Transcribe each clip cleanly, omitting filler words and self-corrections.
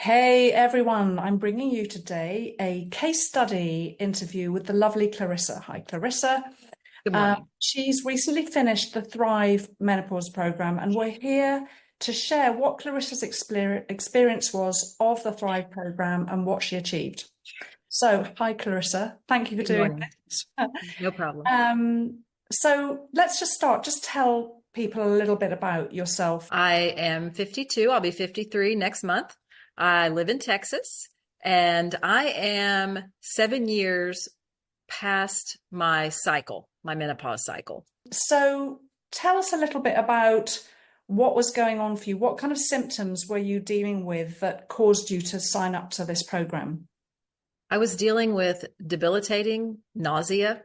Hey everyone, I'm bringing you today a case study interview with the lovely Claryssa. Hi, Claryssa. Good morning. She's recently finished the Thrive Menopause program, and we're here to share what Claryssa's experience was of the Thrive program and what she achieved. So, hi, Clarissa. Thank you for Good doing morning. this. No problem. So, let's just start. Just tell people a little bit about yourself. I am 52. I'll be 53 next month. I live in Texas and I am 7 years past my cycle, my menopause cycle. So tell us a little bit about what was going on for you. What kind of symptoms were you dealing with that caused you to sign up to this program? I was dealing with debilitating nausea.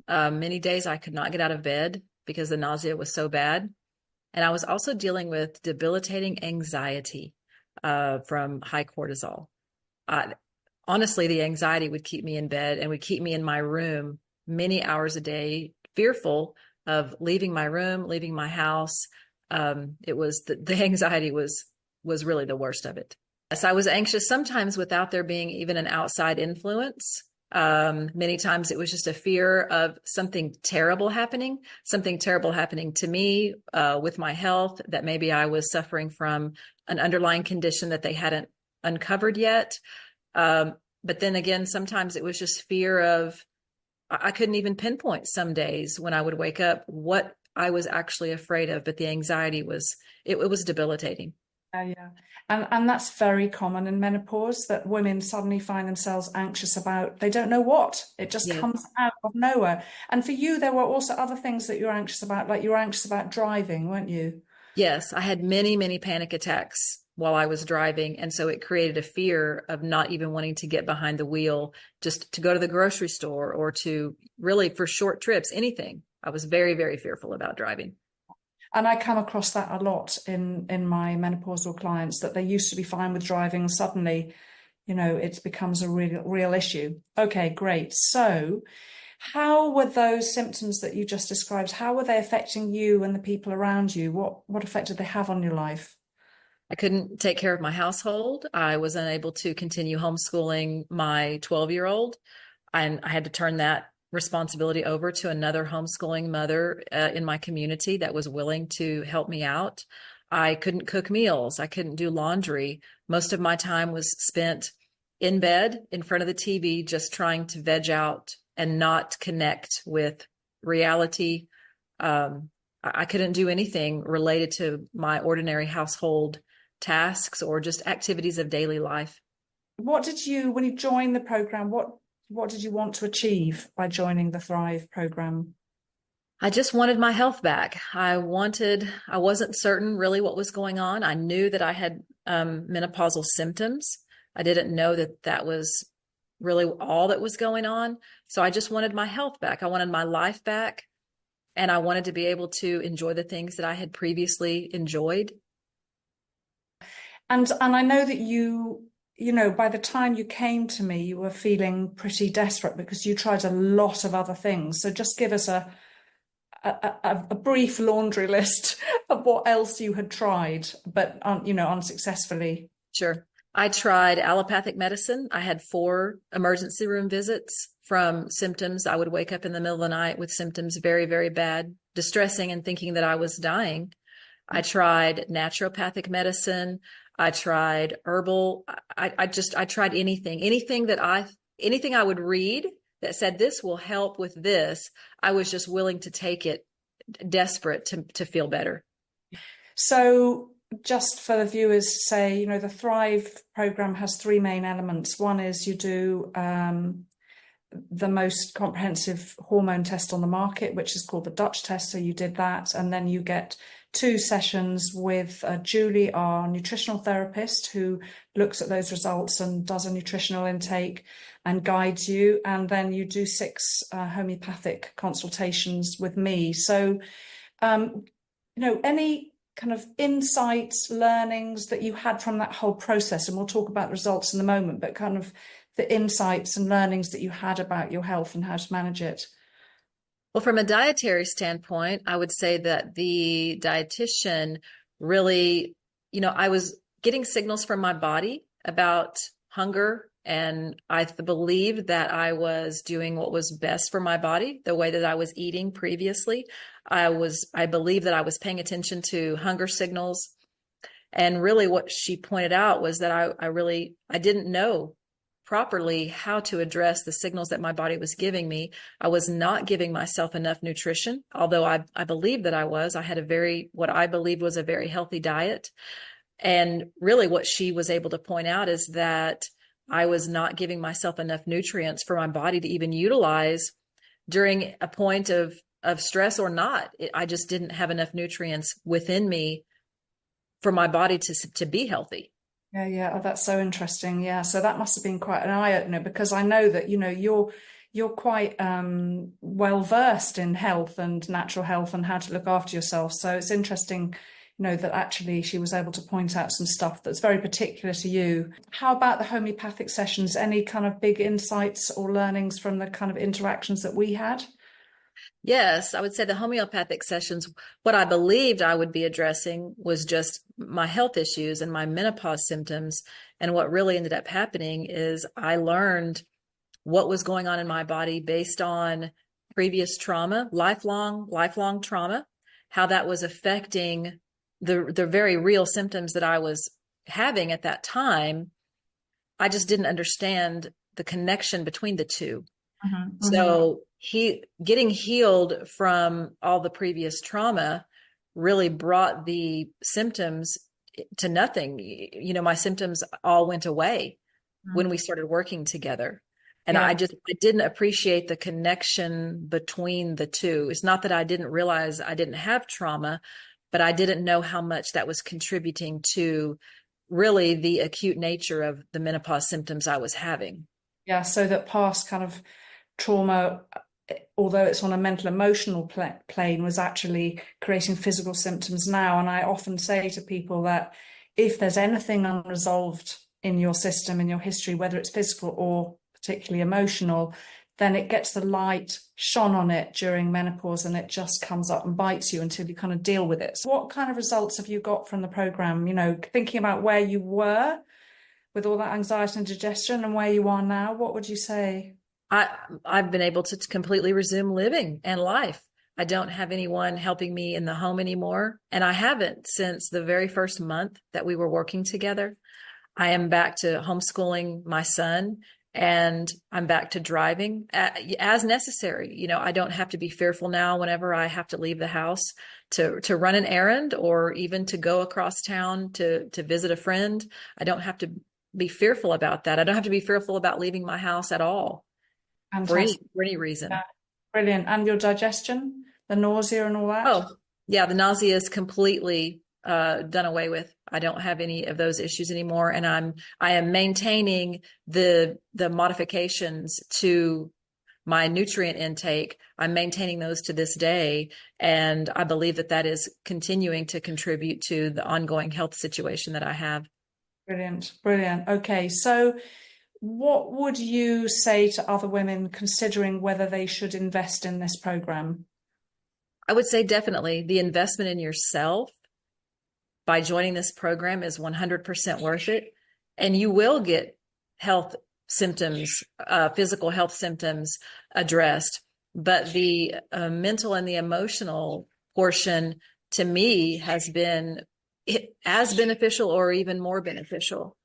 Many days I could not get out of bed because the nausea was so bad. And I was also dealing with debilitating anxiety from high cortisol. Uh, Honestly, the anxiety would keep me in bed and would keep me in my room many hours a day, fearful of leaving my room, leaving my house. It was the anxiety was really the worst of it. So I was anxious sometimes without there being even an outside influence. Many times it was just a fear of something terrible happening to me with my health, that maybe I was suffering from an underlying condition that they hadn't uncovered yet. But then again, sometimes it was just fear of, I couldn't even pinpoint some days when I would wake up what I was actually afraid of, but the anxiety it was debilitating. Yeah. And that's very common in menopause that women suddenly find themselves anxious about, they don't know what. It just Yeah. comes out of nowhere. And for you, there were also other things that you're anxious about, like you were anxious about driving, weren't you? Yes, I had many, many panic attacks while I was driving. And so it created a fear of not even wanting to get behind the wheel, just to go to the grocery store or to really for short trips, anything. I was very, very fearful about driving. And I come across that a lot in my menopausal clients that they used to be fine with driving, and suddenly, it becomes a real issue. Okay, great. So, how were those symptoms that you just described? How were they affecting you and the people around you? What effect did they have on your life? I couldn't take care of my household. I was unable to continue homeschooling my 12-year-old, and I had to turn that responsibility over to another homeschooling mother in my community that was willing to help me out. I couldn't cook meals. I couldn't do laundry. Most of my time was spent in bed in front of the TV, just trying to veg out and not connect with reality. I couldn't do anything related to my ordinary household tasks or just activities of daily life. What did you, when you joined the program, what did you want to achieve by joining the Thrive program? I just wanted my health back. I wasn't certain really what was going on. I knew that I had menopausal symptoms. I didn't know that that was really all that was going on. So I just wanted my health back. I wanted my life back. And I wanted to be able to enjoy the things that I had previously enjoyed. And I know that by the time you came to me, you were feeling pretty desperate because you tried a lot of other things. So just give us a brief laundry list of what else you had tried, but unsuccessfully. Sure. I tried allopathic medicine. I had 4 emergency room visits from symptoms. I would wake up in the middle of the night with symptoms very, very bad, distressing, and thinking that I was dying. I tried naturopathic medicine. I tried herbal. I tried anything I would read that said this will help with this. I was just willing to take it, desperate to feel better. So just for the viewers to say, the Thrive program has three main elements. One is you do the most comprehensive hormone test on the market, which is called the Dutch test. So you did that, and then you get 2 sessions with Julie, our nutritional therapist, who looks at those results and does a nutritional intake and guides you. And then you do 6 homeopathic consultations with me. So, any kind of insights, learnings that you had from that whole process, and we'll talk about the results in a moment, but kind of the insights and learnings that you had about your health and how to manage it. Well, from a dietary standpoint, I would say that the dietitian really, I was getting signals from my body about hunger, and I believed that I was doing what was best for my body, the way that I was eating previously. I believed that I was paying attention to hunger signals. And really what she pointed out was that I didn't know properly how to address the signals that my body was giving me. I was not giving myself enough nutrition, although I believed that I was. I had what I believed was a very healthy diet. And really what she was able to point out is that I was not giving myself enough nutrients for my body to even utilize during a point of stress or not. I just didn't have enough nutrients within me for my body to be healthy. Yeah, yeah. Oh, that's so interesting. Yeah. So that must have been quite an eye opener, because I know that, you're quite well versed in health and natural health and how to look after yourself. So it's interesting, that actually she was able to point out some stuff that's very particular to you. How about the homeopathic sessions? Any kind of big insights or learnings from the kind of interactions that we had? Yes, I would say the homeopathic sessions, what I believed I would be addressing was just my health issues and my menopause symptoms. And what really ended up happening is I learned what was going on in my body based on previous trauma, lifelong trauma, how that was affecting the very real symptoms that I was having at that time. I just didn't understand the connection between the two. Mhm, mhm. So getting healed from all the previous trauma really brought the symptoms to nothing. My symptoms all went away when we started working together. And Yeah. I didn't appreciate the connection between the two. It's not that I didn't realize I didn't have trauma, but I didn't know how much that was contributing to really the acute nature of the menopause symptoms I was having. Yeah. So that past kind of trauma, although it's on a mental emotional plane, was actually creating physical symptoms now. And I often say to people that if there's anything unresolved in your system, in your history, whether it's physical or particularly emotional, then it gets the light shone on it during menopause, and it just comes up and bites you until you kind of deal with it. So what kind of results have you got from the program? Thinking about where you were with all that anxiety and digestion and where you are now, what would you say? I I've been able to completely resume living and life. I don't have anyone helping me in the home anymore, and I haven't since the very first month that we were working together. I am back to homeschooling my son, and I'm back to driving as necessary. I don't have to be fearful now whenever I have to leave the house to run an errand or even to go across town to visit a friend. I don't have to be fearful about that. I don't have to be fearful about leaving my house at all Fantastic. for any Yeah, reason. brilliant. And your digestion, the nausea and all that? Oh, yeah, the nausea is completely done away with. I don't have any of those issues anymore, and I am maintaining the modifications to my nutrient intake. I'm maintaining those to this day, and I believe that that is continuing to contribute to the ongoing health situation that I have. Brilliant, brilliant. Okay, so what would you say to other women considering whether they should invest in this program? I would say definitely the investment in yourself by joining this program is 100% worth it. And you will get health symptoms, physical health symptoms addressed. But the mental and the emotional portion to me has been as beneficial or even more beneficial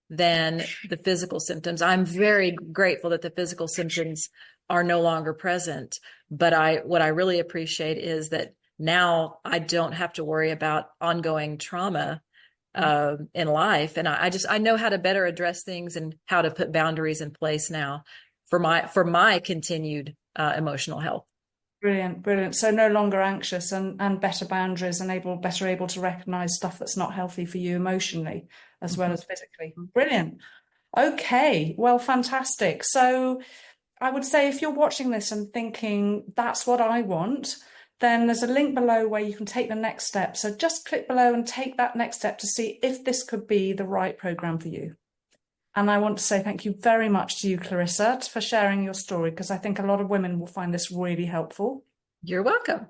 than the physical symptoms. I'm very grateful that the physical symptoms are no longer present. But what I really appreciate is that now I don't have to worry about ongoing trauma in life, and I know how to better address things and how to put boundaries in place now for my continued emotional health. Brilliant, brilliant. So no longer anxious, and better boundaries, and better able to recognize stuff that's not healthy for you emotionally as well Mhm. as physically. Brilliant. Okay, well, fantastic. So I would say if you're watching this and thinking, that's what I want, then there's a link below where you can take the next step. So just click below and take that next step to see if this could be the right program for you. And I want to say thank you very much to you, Claryssa, for sharing your story, because I think a lot of women will find this really helpful. You're welcome.